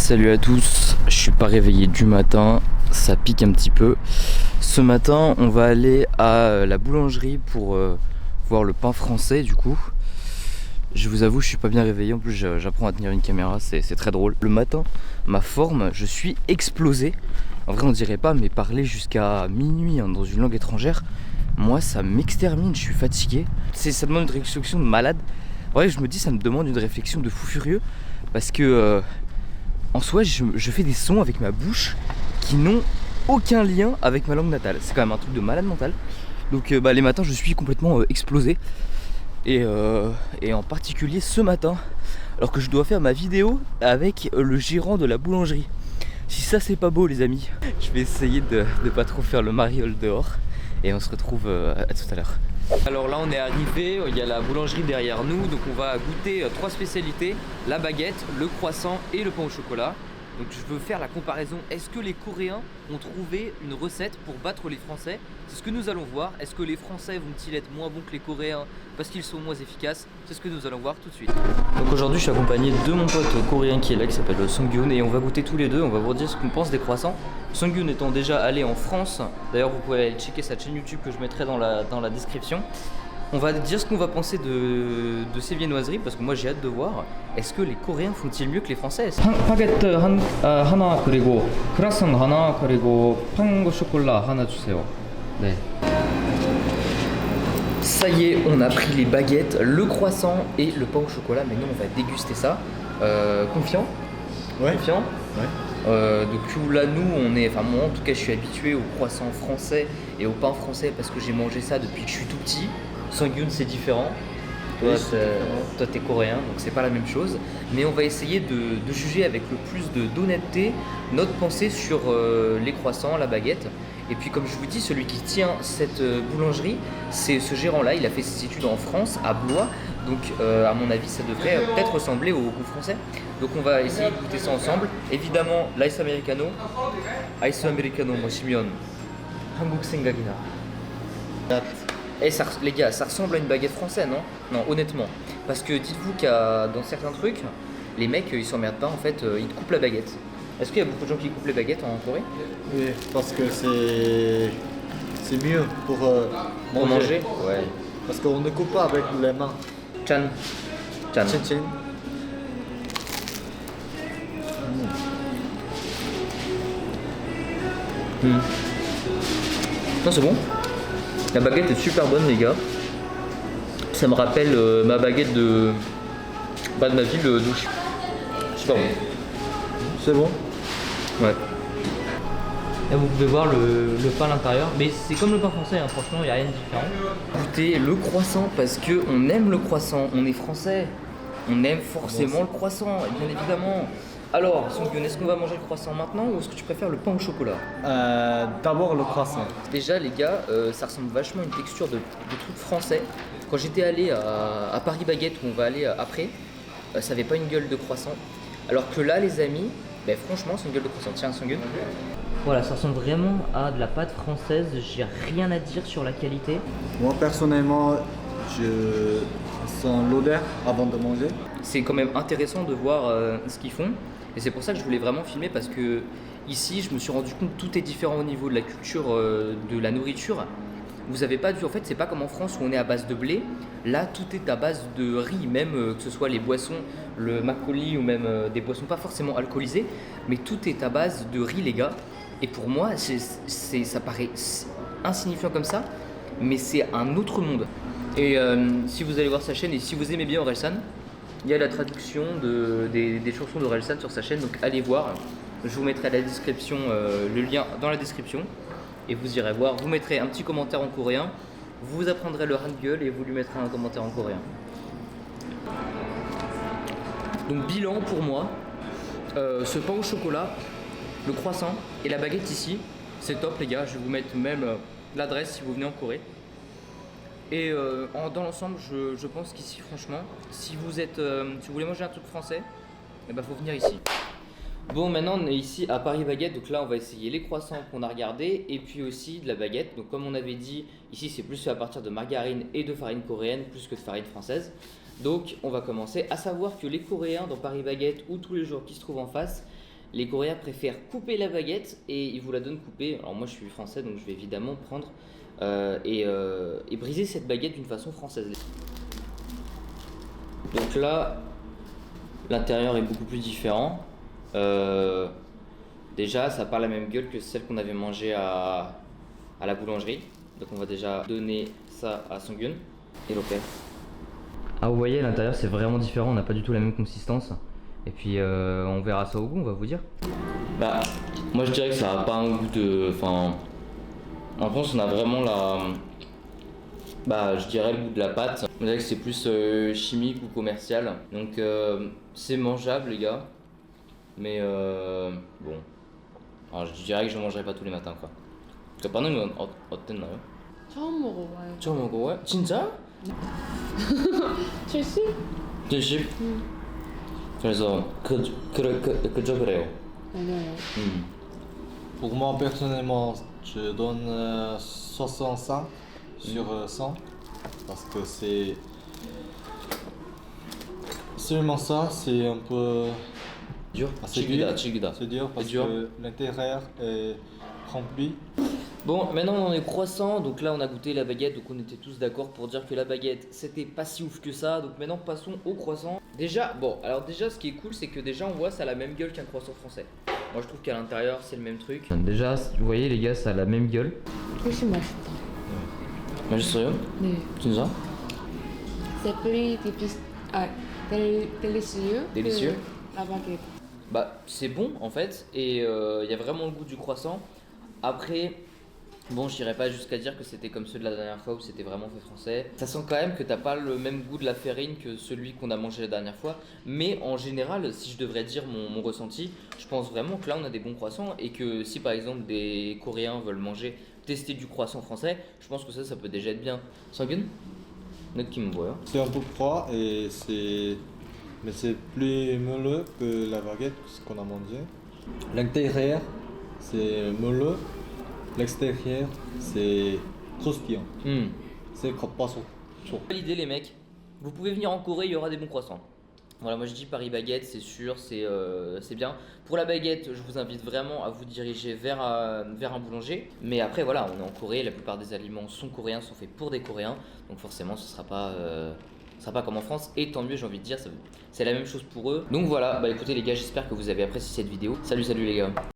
Salut à tous, je suis pas réveillé du matin, ça pique un petit peu. Ce matin, on va aller à la boulangerie pour voir le pain français du coup. Je vous avoue, je suis pas bien réveillé, en plus j'apprends à tenir une caméra, c'est très drôle. Le matin, ma forme, je suis explosé. En vrai, on dirait pas, mais parler jusqu'à minuit dans une langue étrangère, moi ça m'extermine, je suis fatigué. Ça demande une réflexion de malade. En vrai, je me dis, ça me demande une réflexion de fou furieux parce que en soi, je fais des sons avec ma bouche qui n'ont aucun lien avec ma langue natale. C'est quand même un truc de malade mental. Donc les matins, je suis complètement explosé. Et en particulier ce matin, alors que je dois faire ma vidéo avec le gérant de la boulangerie. Si ça c'est pas beau les amis, je vais essayer de pas trop faire le mariole dehors. Et on se retrouve à tout à l'heure. Alors là on est arrivé, il y a la boulangerie derrière nous, donc on va goûter 3 spécialités, la baguette, le croissant et le pain au chocolat. Donc je veux faire la comparaison, est-ce que les Coréens ont trouvé une recette pour battre les Français? C'est ce que nous allons voir. Est-ce que les Français vont-ils être moins bons que les Coréens parce qu'ils sont moins efficaces? C'est ce que nous allons voir tout de suite. Donc aujourd'hui je suis accompagné de mon pote coréen qui est là, qui s'appelle Sunghyun, et on va goûter tous les deux, on va vous dire ce qu'on pense des croissants. Sunghyun étant déjà allé en France, d'ailleurs vous pouvez aller checker sa chaîne YouTube que je mettrai dans la description. On va dire ce qu'on va penser de ces viennoiseries parce que moi j'ai hâte de voir. Est-ce que les Coréens font-ils mieux que les Français? 바게트 하나 그리고 크라상 하나 그리고 빵 쇼콜라 하나 주세요. 네. Ça y est, on a pris les baguettes, le croissant et le pain au chocolat. Maintenant on va déguster ça. Confiant? Ouais. Confiant? Ouais. Donc là nous on est, enfin moi en tout cas je suis habitué au croissant français et au pain français parce que j'ai mangé ça depuis que je suis tout petit. Sunghyun c'est différent. Oui, Toi t'es coréen donc c'est pas la même chose. Mais on va essayer de juger avec le plus d'honnêteté notre pensée sur les croissants, la baguette. Et puis comme je vous dis, celui qui tient cette boulangerie, c'est ce gérant là, il a fait ses études en France, à Blois. Donc à mon avis ça devrait peut-être ressembler au goût français. Donc on va essayer de goûter ça ensemble. Évidemment l'ice americano. Ice americano 마시면 한국 생각이 나. Et ça, les gars, ça ressemble à une baguette française, non? Non, honnêtement. Parce que dites-vous qu'à dans certains trucs, les mecs ils s'emmerdent pas en fait, ils te coupent la baguette. Est-ce qu'il y a beaucoup de gens qui coupent les baguettes en Corée? Oui, parce que c'est mieux pour Manger? Ouais. Parce qu'on ne coupe pas avec les mains. Chan. Chan. Chin chin. Non, c'est bon. La baguette est super bonne, les gars. Ça me rappelle ma baguette de ma ville d'où je suis. Super bon. C'est bon. Ouais. Là vous pouvez voir le pain à l'intérieur, mais c'est comme le pain français, hein, franchement il n'y a rien de différent. Goûter le croissant parce que on aime le croissant, on est français. On aime forcément le croissant, bien évidemment. Alors, Sunghyun, est-ce qu'on va manger le croissant maintenant ou est-ce que tu préfères le pain au chocolat? D'abord le croissant. Déjà les gars, ça ressemble vachement à une texture de truc français. Quand j'étais allé à Paris Baguette où on va aller après, ça avait pas une gueule de croissant. Alors que là les amis, franchement c'est une gueule de croissant. Tiens Sunghyun. Voilà, ça ressemble vraiment à de la pâte française, j'ai rien à dire sur la qualité. Moi personnellement, je sens l'odeur avant de manger. C'est quand même intéressant de voir ce qu'ils font. Et c'est pour ça que je voulais vraiment filmer parce que ici je me suis rendu compte que tout est différent au niveau de la culture de la nourriture. Vous avez pas vu, en fait c'est pas comme en France où on est à base de blé. Là tout est à base de riz, même que ce soit les boissons, le makgeolli ou même des boissons pas forcément alcoolisées. Mais tout est à base de riz les gars. Et pour moi ça paraît insignifiant comme ça, mais c'est un autre monde. Et si vous allez voir sa chaîne et si vous aimez bien Orelsan, il y a la traduction des chansons d'Orelsan sur sa chaîne, donc allez voir. Je vous mettrai la description, le lien dans la description et vous irez voir. Vous mettrez un petit commentaire en coréen, vous apprendrez le hangul et vous lui mettrez un commentaire en coréen. Donc bilan pour moi, ce pain au chocolat, le croissant et la baguette ici, c'est top les gars. Je vais vous mettre même l'adresse si vous venez en Corée. Et dans l'ensemble, je pense qu'ici, franchement, si vous voulez manger un truc français, faut venir ici. Bon, maintenant on est ici à Paris Baguette, donc là on va essayer les croissants qu'on a regardés et puis aussi de la baguette. Donc comme on avait dit, ici c'est plus fait à partir de margarine et de farine coréenne plus que de farine française. Donc on va commencer, à savoir que les Coréens dans Paris Baguette ou tous les jours qui se trouvent en face, les Coréens préfèrent couper la baguette et ils vous la donnent coupée. Alors moi je suis français donc je vais évidemment prendre et briser cette baguette d'une façon française. Donc là, l'intérieur est beaucoup plus différent. Déjà, ça n'a pas la même gueule que celle qu'on avait mangée à la boulangerie. Donc on va déjà donner ça à Sunghyun et Loper. Ah vous voyez, à l'intérieur c'est vraiment différent, on n'a pas du tout la même consistance. Et puis on verra ça au goût, on va vous dire. Bah, moi je dirais que ça n'a pas un goût de... Enfin, en France on a vraiment la... Bah, je dirais le goût de la pâte. On dirait que c'est plus chimique ou commercial. Donc c'est mangeable les gars. Mais bon. Alors, je dirais que je ne mangerai pas tous les matins quoi. 반응은 어땠나요? 처음 먹어봐요. 처음 먹어봐요? 진짜? 70? 70? 그래서 그저 그래요. 맞아요. Pour moi, personnellement, je donne 65 sur 100 parce que c'est seulement ça, c'est un peu dur? assez dur. 질기다. C'est dur parce dur. que l'intérieur est rempli. Bon, maintenant on est croissant, donc là on a goûté la baguette, donc on était tous d'accord pour dire que la baguette c'était pas si ouf que ça, donc maintenant passons au croissant. Déjà, bon, alors déjà ce qui est cool c'est que déjà on voit ça a la même gueule qu'un croissant français. Moi je trouve qu'à l'intérieur c'est le même truc. Déjà, vous voyez les gars, ça a la même gueule. 훨씬 맛있다. 맛있어요? 네. 진짜? C'est plus difficile. Ah, délicieux. Délicieux. Que la baguette. Bah c'est bon en fait, et il y a vraiment le goût du croissant. Après... Bon, je dirais pas jusqu'à dire que c'était comme ceux de la dernière fois où c'était vraiment fait français. Ça sent quand même que t'as pas le même goût de la farine que celui qu'on a mangé la dernière fois. Mais en général, si je devrais dire mon ressenti, je pense vraiment que là on a des bons croissants et que si par exemple des Coréens veulent tester du croissant français, je pense que ça peut déjà être bien. Sunghyun? 느낌 뭐예요? C'est un peu froid et mais c'est plus moelleux que la baguette qu'on a mangé. L'intérieur c'est moelleux, l'extérieur c'est croustillant. C'est 겉바속. L'idée les mecs, vous pouvez venir en Corée, il y aura des bons croissants. Voilà, moi je dis Paris Baguette, c'est sûr, c'est bien. Pour la baguette, je vous invite vraiment à vous diriger vers un boulanger. Mais après voilà, on est en Corée, la plupart des aliments sont coréens, sont faits pour des Coréens. Donc forcément ce sera pas comme en France. Et tant mieux, j'ai envie de dire, c'est la même chose pour eux. Donc voilà, bah écoutez les gars, j'espère que vous avez apprécié cette vidéo. Salut les gars.